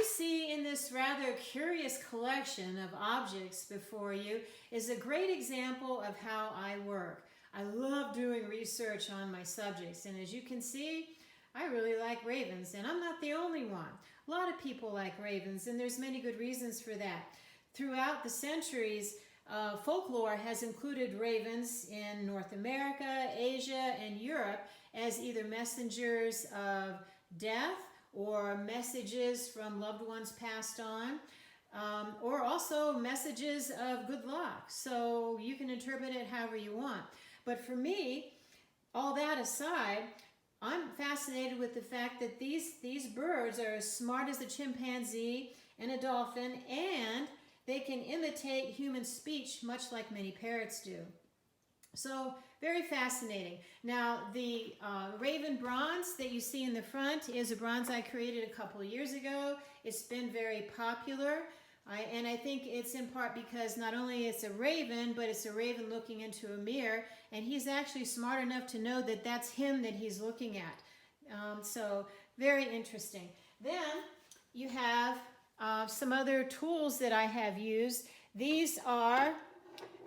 see in this rather curious collection of objects before you is a great example of how I work. I love doing research on my subjects, and as you can see, I really like ravens, and I'm not the only one. A lot of people like ravens, and there's many good reasons for that. Throughout the centuries, folklore has included ravens in North America, Asia, and Europe as either messengers of death or messages from loved ones passed on, or also messages of good luck. So you can interpret it however you want. But for me, all that aside, I'm fascinated with the fact that these birds are as smart as a chimpanzee and a dolphin, and they can imitate human speech much like many parrots do. So very fascinating. Now the raven bronze that you see in the front is a bronze I created a couple of years ago. It's been very popular. And I think it's in part because not only it's a raven, but it's a raven looking into a mirror, and he's actually smart enough to know that that's him that he's looking at. So very interesting. Then you have some other tools that I have used. These are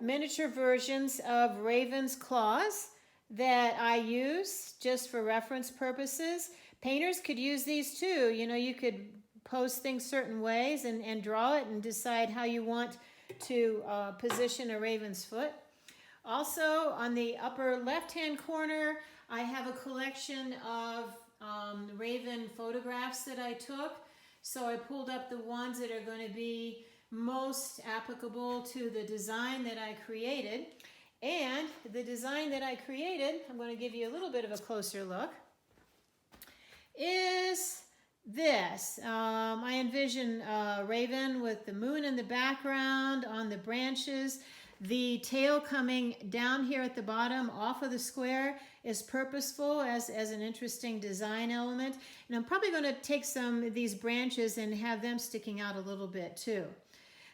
miniature versions of raven's claws that I use just for reference purposes. Painters could use these too. You know, you could post things certain ways and draw it and decide how you want to position a raven's foot. Also, on the upper left-hand corner, I have a collection of raven photographs that I took. So I pulled up the ones that are going to be most applicable to the design that I created. And the design that I created, I'm going to give you a little bit of a closer look, is this. I envision a raven with the moon in the background on the branches. The tail coming down here at the bottom off of the square is purposeful as an interesting design element. And I'm probably going to take some of these branches and have them sticking out a little bit too.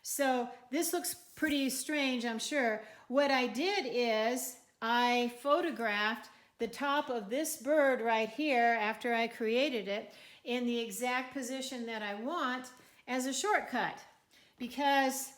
So this looks pretty strange, I'm sure. What I did is I photographed the top of this bird right here after I created it in the exact position that I want as a shortcut. Because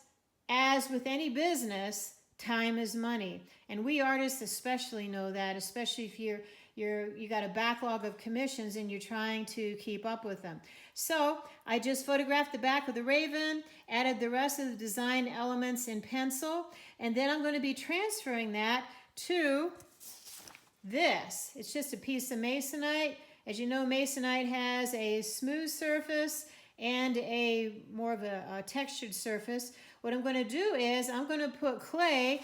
as with any business, time is money. And we artists especially know that, especially if you got a backlog of commissions and you're trying to keep up with them. So I just photographed the back of the raven, added the rest of the design elements in pencil, and then I'm going to be transferring that to this. It's just a piece of masonite. As you know, masonite has a smooth surface and a more of a textured surface. What I'm going to do is I'm going to put clay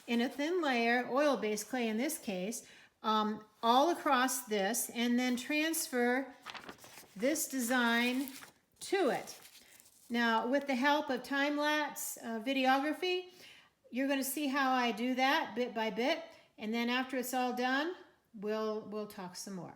in a thin layer, oil-based clay in this case, all across this, and then transfer this design to it. Now, with the help of time-lapse videography, you're going to see how I do that bit by bit, and then after it's all done, we'll talk some more.